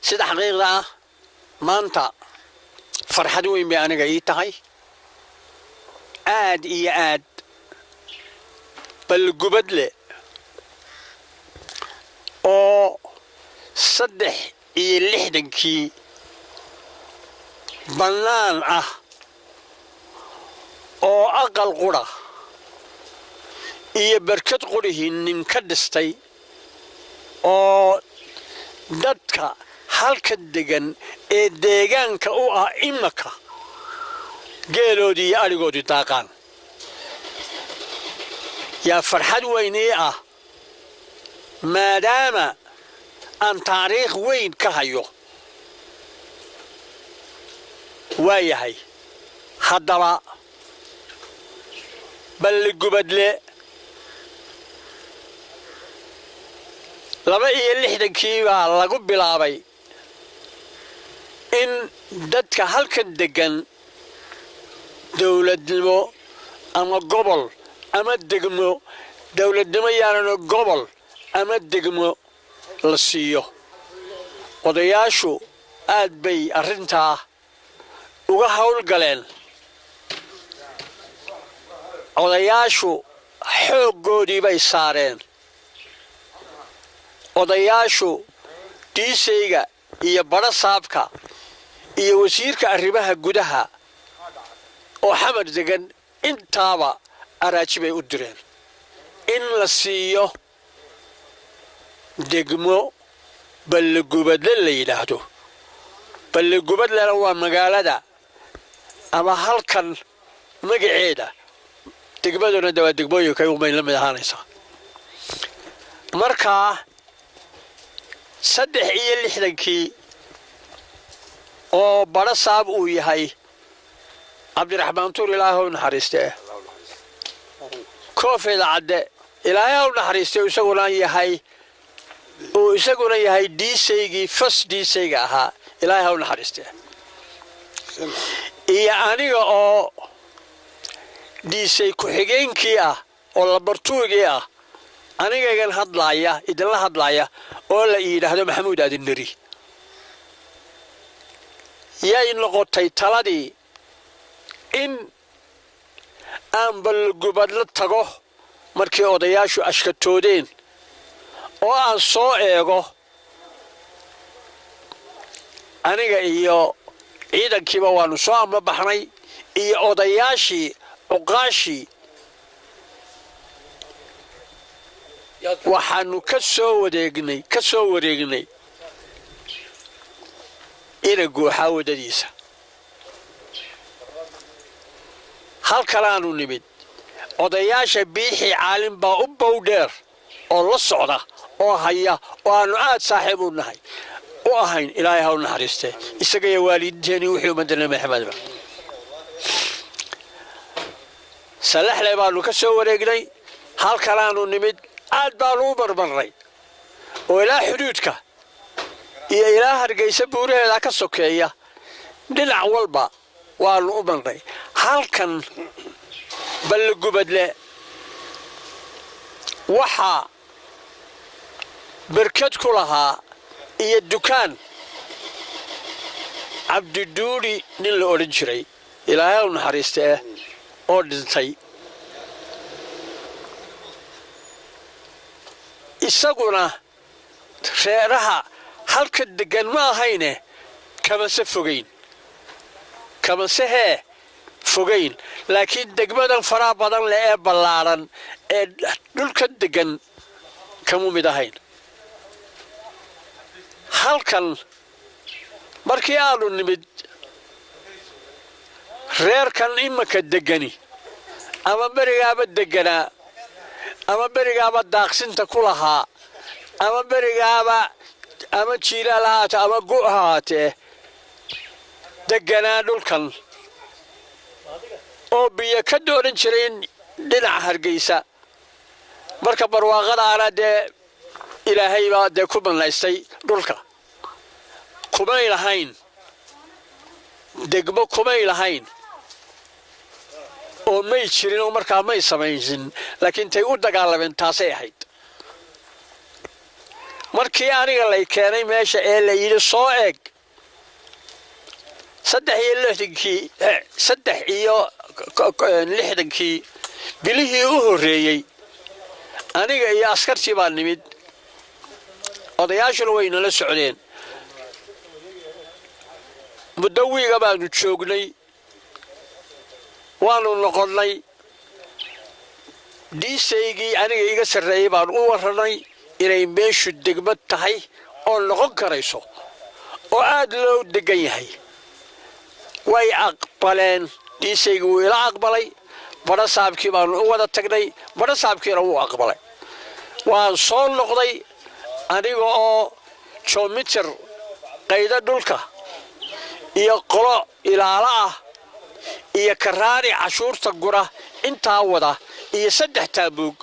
sida xaqiiqda ah maanta farxad weyn bay aniga ii tahay aad iyo aad balgubad leh oo 63 bannaan ah oo aqal qura iyo barkad qurihii nin ka dhistay oo dadka halka degan ee deegaanka u ah imaka geeloodii iyo arigoodii daaqaan yaa farxad weyn ii ah maadaama aan taariikh weyn ka hayo waayahay haddaba balligubadle 62 baa lagu bilaabay in dadka halkan degan dowladnimo ama gobol ama degmo dowladnimo yaana gobol ama degmo la siiyo odayaashu aad bay arrintaa uga hawlgaleen odayaashu xooggoodii bay saareen odayaashu diisayga iyo barasaabka iyo wasiirka arrimaha gudaha oo xamar degan intaaba araaji bay u direen in la siiyo degmo balligubadle la yidhaahdo balligubadlena waa magaalada ama halkan magaceeda degmaduna waa degmooyinka umay la mid ahaanaysaa markaa 63 oo barasaab uu yahay cabdiraxmaan tuur ilaahay u naxariistee koofeeda cadde ilaahay u naxariistee isaguna yahay diisaygii fas diisayga ahaa ilaahay u naxariistee iyo aniga oo diisay ku-xigeenkii ah oo labartuugii ah anigaygan hadlaaya idinla hadlaaya oo la yidhaahdo maxamuud aadinari yay noqotay taladii in aan balgubadla tago markii odayaashu ashkatoodeen oo aan soo eego aniga iyo ciidankiiba waanu soo amabaxnay iyo odayaashii cuqaashii waxaanu ka soo wareegnay ina guuxaa wadadiisa halkalaanu nimid odayaasha biixii caalin baa u bowdheer oo la socda oo haya oo aanu aad saaxiib u nahay u ahayn ilaahay ha u naxariistee isaga iyo waalidiinteennii wixii ummadana maxamedba salaxley baanu ka soo wareegnay halkalaanu nimid aad baanu u barbarnay oo ilaa xuduudka iyo ilaa hargeysa buuraheeda ka sokeeya dhinac walba waanu u marnay halkan balligubadle waxaa barkad ku lahaa iyo dukaan cabdiduuri nin la odhan jiray ilaahay u naxariistee oo dhintay isaguna reeraha halka degan ma ahayne kamase fogayn laakiin degmadan faraha badan leh ee ballaaran ee dhulka degan kamu mid ahayn halkan markii aanu nimid reerkan imaka degani ama berigaaba deganaa ama berigaaba daaqsinta ku lahaa ama berigaaba ama jiilaal ahaatee ama gu' ahaatee deganaa dhulkan oo biyo ka dooran jiray dhinaca hargeysa marka barwaaqadaana dee ilaahay baa dee ku bannaystay dhulka kumay lahayn degmo kumay lahayn oo may jirin oo markaa may samaysin laakiin tay u dagaalameen taasay ahayd markii aniga lay keenay meesha ee la yiri soo eeg 63 bilihii u horeeyay aniga iyo askartii baan nimid odayaashuna way nala socdeen mudawiga baanu joognay waanu noqonnay diisaygii aniga iga sarreeyay baan u waranay inay meeshu degmad tahay oo noqon karayso oo aad loo degan yahay way aqbaleen diisaygii wuu ila aqbalay barasaabkii baanu u wada tagnay barasaabkiina wuu aqbalay waan soo noqday aniga oo kilomitir qayda dhulka iyo qolo ilaala ah iyo karaani cashuurta gura intaa wada iyo 3 taabuug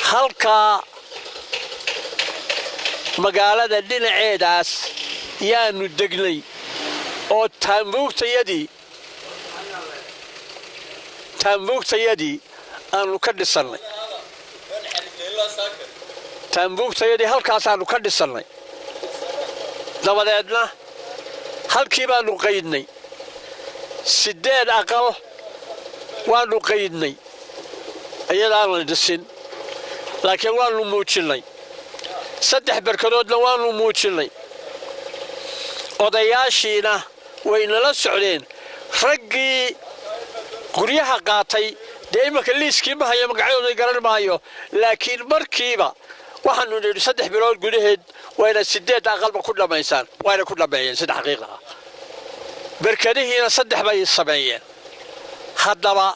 halka magaalada dhinaceedaas yaanu degnay oo taabuugtayadii aanu ka dhisannay taabuugtayadii halkaasaanu ka dhisannay dabadeedna halkii baanu qaydnay 8 aqal waanu qaydnay iyadaan la dhisin laakiin waanu muujinay 3 barkadoodna waanu muujinay odayaashiina way nala socdeen raggii guryaha qaatay dee imaka liiskii ma hayo magacyadooda garan maayo laakiin markiiba waxaanu nidhi 3 bilood gudaheed wayna 8 aqalba ku dhamaysaan wayna ku dhameeyeen sida xaqiiqa ah barkadihiina 3 bay sameeyeen haddaba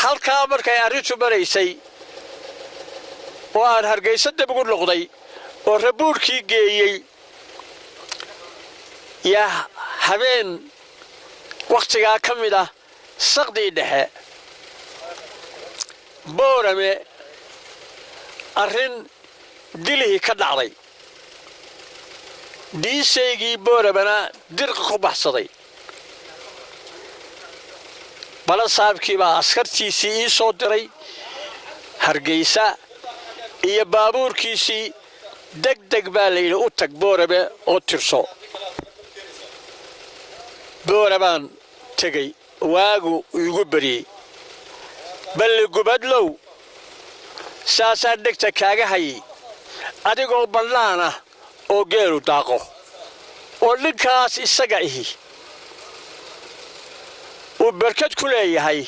halkaa markay arrintu maraysay oo aan Hargeysa dib ugu noqday oo rabuurkii geeyey yaa habeen waqtigaa ka mid ah saqdii dhexe boorame arrin dilihii ka dhacday diisaygii booramana dirqa ku baxsaday balasaabkii baa askartiisii ii soo diray Hargeysa iyo baabuurkiisii degdeg baa la yidhi u tag boorame oo tirso booramaan tegay waagu igu bariyey balli gubadlow saasaan dhegta kaaga hayay adigoo bannaan ah oo geelu daaqo oo ninkaas isaga ihi uu barkad ku leeyahay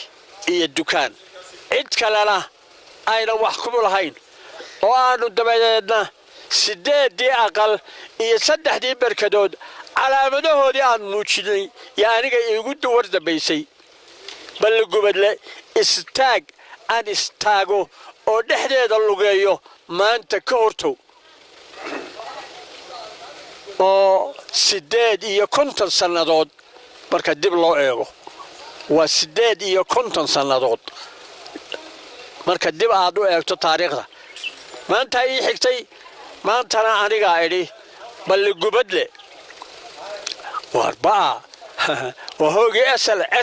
iyo dukaan cid kalena aynan wax kuma lahayn oo aanu dabadeedna 8 aqal iyo 3 barkadood calaamadahoodii aan muujinay yaa aniga iigu duwar dambaysay balli gubadle istaag aan istaago oo dhexdeeda lugeeyo maanta ka hortow oo 8 sannadood marka dib loo eego waa 8 sannadood marka dib aad u eegto taariikhda maanta ii xigtay maantana aniga idhi balli gubadle واربعة وهوجي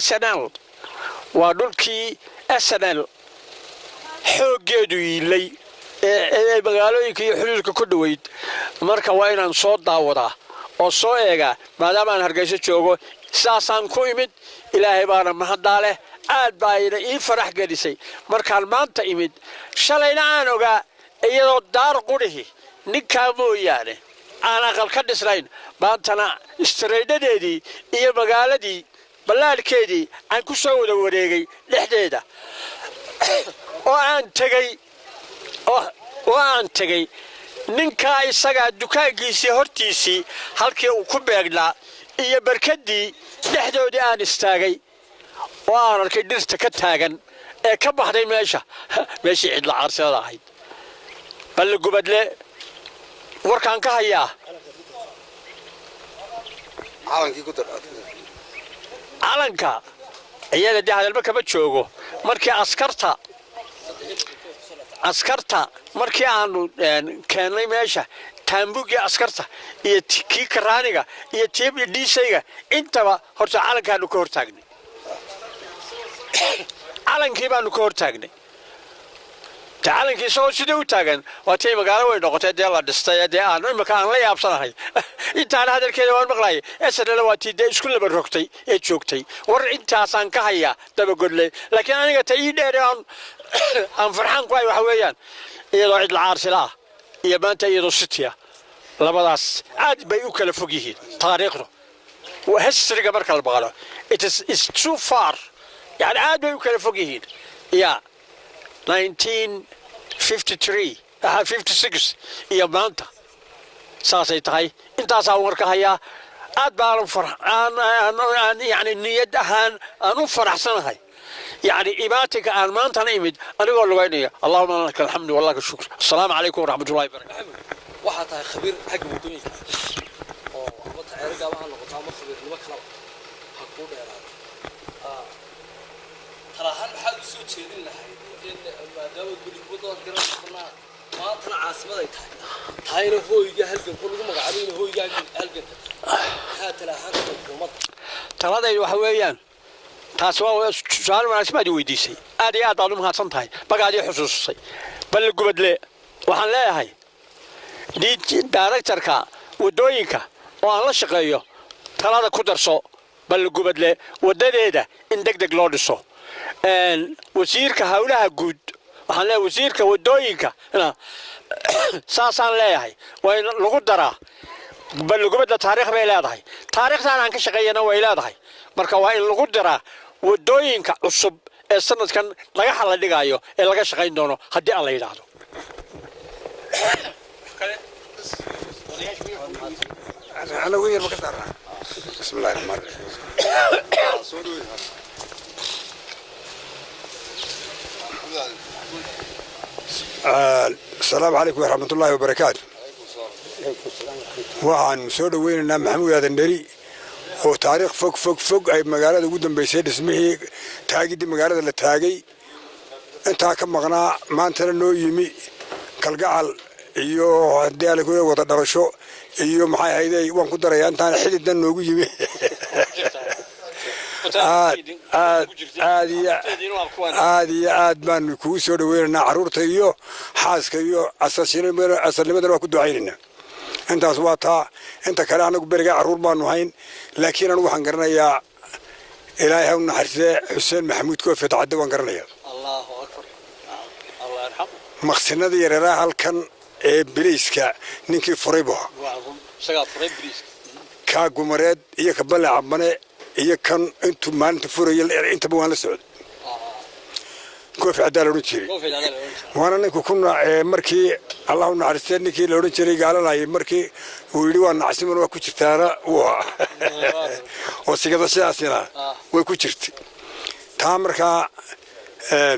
SNL ودولكي SNL حوجيدو يلي بقالوا يكي حلولك كدويد مركا وين صوت داودا oo soo eega maadaama aan Hargeysa joogo saasaan ku imid ilaahay baana mahadale aad baa ii farax gelisay markaan maanta imid shalayna aan ogaa iyadoo daar qurihi ninka mooyaane aan aqal ka dhisnayn maantana istreedadeedii iyo magaaladii ballaarkeedii aan ku soo wada wareegay dhexdeeda oo aan tagay ninka isaga dukaankiisii hortiisii halkii uu ku beegnaa iyo barkadii dhexdoodii aan istaagay oo aan arkay dhirta ka taagan ee ka baxday meeshii cidla caarsada ahayd balli gubadle warkaan ka hayaa calanka iyada dee hadalba kama joogo markii askarta markii aanu keennay meesha taambugii askarta iyo kii karaaniga iyo tiib dhiisayga intaba horta calankaanu ka hortaagnay calankii baanu ka hortaagnay تعالنكي سو سيدو تاغن واتي مقاله وين نقطه دي لا دستay دي aan imika aan la yaabsanahay intaan hadalkeeda waan maqlay asana waati de isku laba rogtay ee joogtay war intaasan ka haya daba godlay laakiin aniga tay dheer aan farxan ku ay waxa weeyaan iyadoo cid la caarsila iyo maanta iyadoo sitiya labadaas aad bay u kala fog yihiin taariikhdu wa historyga marka la baqalo it's too far يعني aad bay u kala fog yihiin ya 1953 56 iyo maanta saasay tahay intaas aan warka hayaa aad baan farxaan yani niyad ahaan aan u faraxsanahay يعني إيماتك عن ما أنت نيمد أنا أقول له ويني اللهم لك الحمد والله الشكر السلام عليكم ورحمة الله وبركاته واحد خبير حق مدني أو وتعرق على نقطة ما خبير ما كلام حقود يا رجال ترى هل حد سوت شيء لنا إن ما دام يقول يقول قرنا ما طلع عاصمة تاير هو يجي هلقة كلهم قاعدين هو يجي هلقة هات له حق المط ترى ده يوحويان تاسوا سؤال ما اسمه ويديسي أدي أطالب ما صنطاي بقى حسوسي بل قبل waxaan leeyahay directorka wadooyinka oo aan la shaqeeyo talada ku darso bal gubadle wadadeeda in degdeg loo dhiso wasiirka hawlaha guud waxaan leeyahay wasiirka wadooyinka saasaan leeyahay way lagu daraa bal gubadle taariikh bay leedahay taariikhdan aan ka shaqeeyana way leedahay marka waa in lagu daraa wadooyinka cusub ee sanadkan laga xal dhigayo ee laga shaqeyn doono hadii aan la yiraahdo أنا وين بكتر بسم الله الرحمن الرحيم السلام عليكم ورحمة الله وبركاته وعن سود وين محمود هذا النري هو تاريخ فوق أي مقالة قدام بيصير اسمه تاجي دي مقالة اللي تاجي أنت كم مغنى ما أنت إنه يمي كالجعل iyo hadii aan ku wada dharasho iyo maxay hayday waan ku daray intaan xididdan noogu yimi aad baan ku soo dhaweynaa caruurta iyo xaaska iyo asalnimada waa ku ducaynaa intaas waa taa inta kale anagu beriga caruur baanu hayn laakiin anigu waxaan garanayaa ilaahay ha u naxariisto Xuseen Maxamuud Koofi Tacadda waan garanayaa Allahu akbar Allah yarham maqsinada yaraa halkan بليسكا نينكي فريبو كا قمرات إيا كبالي عباني إيا كان انتو ما انتو فريا انتو بوان لسعود كوفي عدالة رنشري وانا نيكو كنا مركي الله نعرستين نيكي لرنشري قال الله مركي ويليوان نعسيمان واكو چرتانا وسيقضا سياسينا واكو چرتي تامركا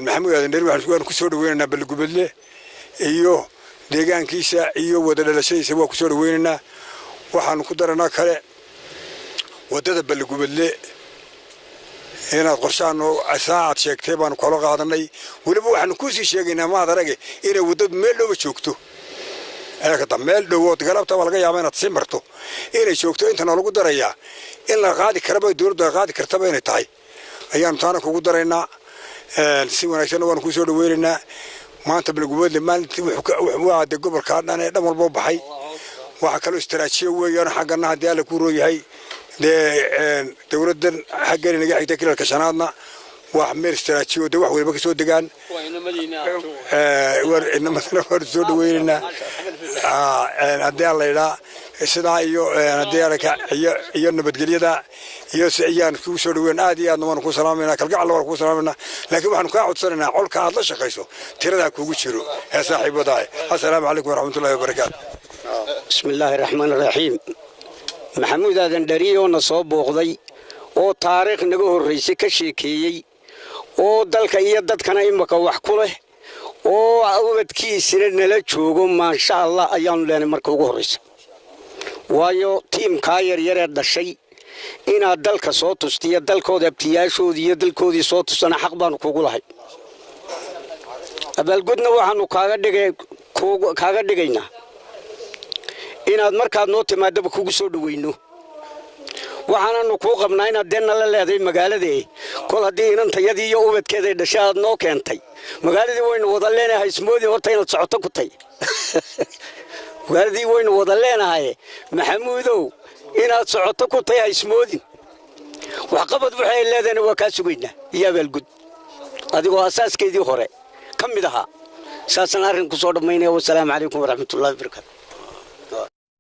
محمود هذا نيري وحن كسور ويننا بالقبلة إيو deegaankiisa iyo wada dhalashadiisa waa ku soo dhaweynaa waxaan ku daranaa kale wadada balgubadle inaad qorshaan oo asaad sheegtay baan kala qaadanay waliba waxaan ku sii sheegaynaa ma adarage inay wadada meel dhow joogto ayaka meel dhowood galabta laga yaabaa inaad si marto inay joogto inta lagu darayaa in la qaadi karaba dawladda qaadi kartaba inay tahay ayaan taana kugu daraynaa si wanaagsan waan ku soo dhaweynaa maanta balgubadle maalintii waa de gobolka dhan ee dhamar boo baxay waxa kale istiraatiijiyo weeyaan xaqana hadii la ku rooyahay de dawladdan xaqan inaga xigtay kilalka shanaadna wax meel istiraatiijiyo de wax waliba ka soo degaan war inamada war soo dhaweynaa hadii la ilaa sidaa iyo hadii iyo nabadgelyada iyo ayaan ku soo dhaweyn aad iyo aad waan ku salaameynaa kalgacal waan ku salaameynaa laakiin waxaan ka codsanaynaa qolka aad la shaqeyso tirada kuugu jiro ee saaxiibadaay assalaamu calaykum waraxmatullaahi wabarakaatuh bismillaahi raxmaani raxiim maxamuud aadan dhariyo na soo booqday oo taariikh naga horeysay ka sheekeeyay oo dalka iyo dadkana imaka wax ku leh oo awdkiisina nala joogo ma sha Allah ayaan leenahay marka ugu horeysa waayo tiimka yar ee dhashay inaad dalka soo tustiyo dalkooda abtiyaashoodii iyo dalkoodii soo tusana xaq baan kugu lahay abaalgudna waxaanu kaaga dhigaynaa inaad markaad noo timaadaba kugu soo dhaweyno waxaananu kuu qabnaa inaad deenna la leedahay magaaladee kol haddii inantayadii iyo ubadkeeday dhashay aad noo keentay magaaladii waynu wada leenahay ismoodii horta inaad socoto ku tay magaaladii waynu wada leenahay maxamuudow inaad socoto ku tay ismoodin waxqabad waxay leedahay waa ka sugaynaa iyo abaalgud adigoo asaaskeedii hore ka mid ahaa saasana arrin ku soo dhamaynaya wassalaamu calaykum waraxmatullaahi wabarakaatuh